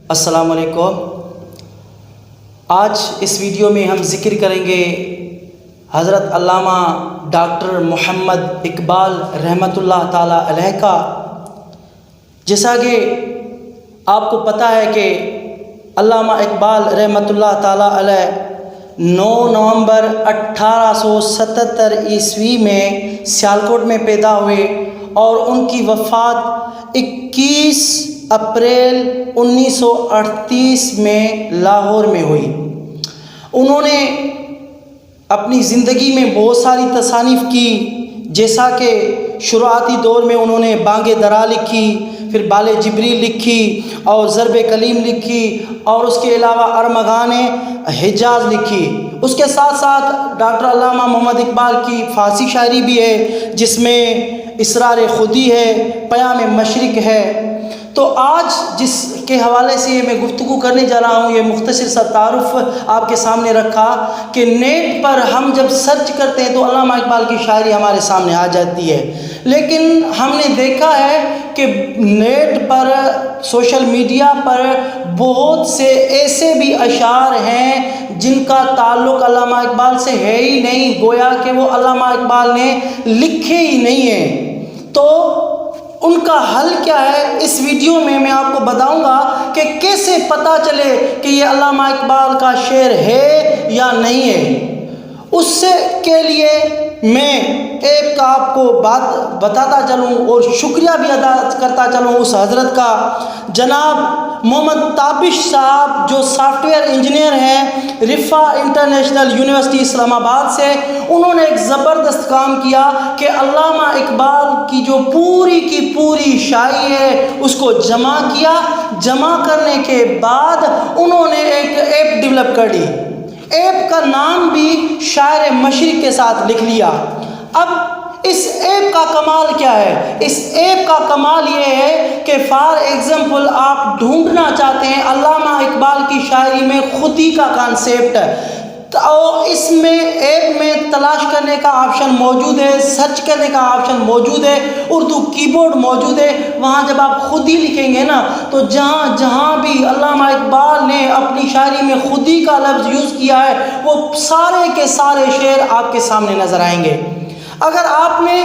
السلام علیکم۔ آج اس ویڈیو میں ہم ذکر کریں گے حضرت علامہ ڈاکٹر محمد اقبال رحمۃ اللہ تعالی علیہ کا، جیسا کہ آپ کو پتہ ہے کہ علامہ اقبال رحمۃ اللہ تعالی علیہ 9 نومبر 1877 عیسوی میں سیالکوٹ میں پیدا ہوئے اور ان کی وفات 21 اپریل 1938 میں لاہور میں ہوئی۔ انہوں نے اپنی زندگی میں بہت ساری تصانیف کی، جیسا کہ شروعاتی دور میں انہوں نے بانگ درا لکھی، پھر بال جبریل لکھی اور ضرب کلیم لکھی، اور اس کے علاوہ ارمغان حجاز لکھی۔ اس کے ساتھ ساتھ ڈاکٹر علامہ محمد اقبال کی فارسی شاعری بھی ہے، جس میں اسرار خودی ہے، پیام مشرق ہے۔ تو آج جس کے حوالے سے میں گفتگو کرنے جا رہا ہوں، یہ مختصر سا تعارف آپ کے سامنے رکھا کہ نیٹ پر ہم جب سرچ کرتے ہیں تو علامہ اقبال کی شاعری ہمارے سامنے آ جاتی ہے، لیکن ہم نے دیکھا ہے کہ نیٹ پر، سوشل میڈیا پر بہت سے ایسے بھی اشعار ہیں جن کا تعلق علامہ اقبال سے ہے ہی نہیں، گویا کہ وہ علامہ اقبال نے لکھے ہی نہیں ہیں۔ تو ان کا حل کیا ہے، اس ویڈیو میں آپ کو بتاؤں گا کہ کیسے پتہ چلے کہ یہ علامہ اقبال کا شعر ہے یا نہیں ہے۔ اس سے کے لیے میں ایک آپ کو بات بتاتا چلوں اور شکریہ بھی ادا کرتا چلوں اس حضرت کا، جناب محمد تابش صاحب، جو سافٹ ویئر انجینئر ہیں رفہ انٹرنیشنل یونیورسٹی اسلام آباد سے۔ انہوں نے ایک زبردست کام کیا کہ علامہ اقبال کی جو پوری کی پوری شاعری ہے اس کو جمع کیا۔ جمع کرنے کے بعد انہوں نے ایک ایپ ڈیولپ کر لی، ایپ کا نام بھی شاعر مشرق کے ساتھ لکھ لیا۔ اب اس ایپ کا کمال کیا ہے؟ اس ایپ کا کمال یہ ہے کہ فار ایگزامپل آپ ڈھونڈنا چاہتے ہیں علامہ اقبال کی شاعری میں خودی کا کانسیپٹ، تو اس میں ایپ میں تلاش کرنے کا آپشن موجود ہے، سرچ کرنے کا آپشن موجود ہے، اردو کی بورڈ موجود ہے۔ وہاں جب آپ خودی لکھیں گے نا تو جہاں جہاں بھی علامہ اقبال نے اپنی شاعری میں خودی کا لفظ یوز کیا ہے وہ سارے کے سارے شعر آپ کے سامنے نظر آئیں گے۔ اگر آپ نے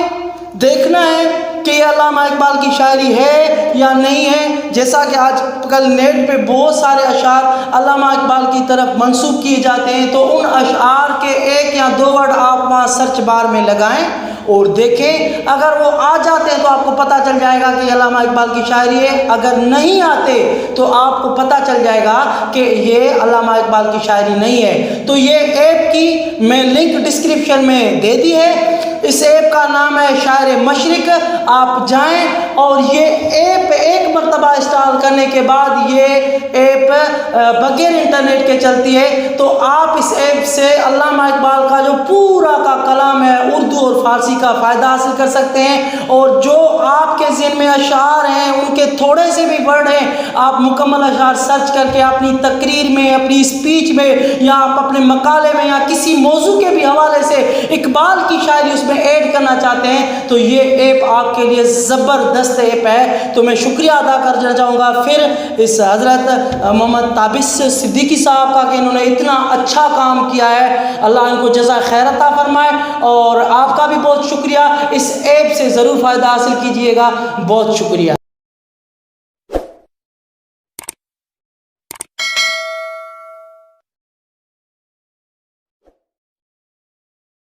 دیکھنا ہے کہ یہ علامہ اقبال کی شاعری ہے یا نہیں ہے، جیسا کہ آج کل نیٹ پہ بہت سارے اشعار علامہ اقبال کی طرف منسوب کیے جاتے ہیں، تو ان اشعار کے 1 یا 2 ورڈ آپ وہاں سرچ بار میں لگائیں اور دیکھیں۔ اگر وہ آ جاتے ہیں تو آپ کو پتہ چل جائے گا کہ یہ علامہ اقبال کی شاعری ہے، اگر نہیں آتے تو آپ کو پتہ چل جائے گا کہ یہ علامہ اقبال کی شاعری نہیں ہے۔ تو یہ ایپ کی میں لنک ڈسکرپشن میں دے دی ہے۔ اس ایپ کا نام ہے شاعر مشرق۔ آپ جائیں اور یہ ایپ ایک مرتبہ انسٹال کرنے کے بعد یہ ایپ بغیر انٹرنیٹ کے چلتی ہے، تو آپ اس ایپ سے علامہ اقبال کا جو پورا کا کلام ہے اردو اور فارسی کا فائدہ حاصل کر سکتے ہیں، اور جو آپ کے ذہن میں اشعار ہیں ان کے تھوڑے سے بھی ورڈ ہیں، آپ مکمل اشعار سرچ کر کے اپنی تقریر میں، اپنی اسپیچ میں، یا آپ اپنے مقالے میں یا کسی موضوع کے بھی حوالے سے اقبال کی شاعری اس میں ایڈ کرنا چاہتے ہیں تو یہ ایپ آپ کے لیے زبردست ایپ ہے۔ تو میں شکریہ ادا کرنا چاہوں گا پھر اس حضرت محمد تابش صدیقی صاحب کا کہ انہوں نے اتنا اچھا کام کیا ہے، اللہ ان کو جزائے خیر عطا فرمائے، اور آپ کا بھی بہت شکریہ۔ اس ایپ سے ضرور فائدہ حاصل کیجئے گا۔ بہت شکریہ۔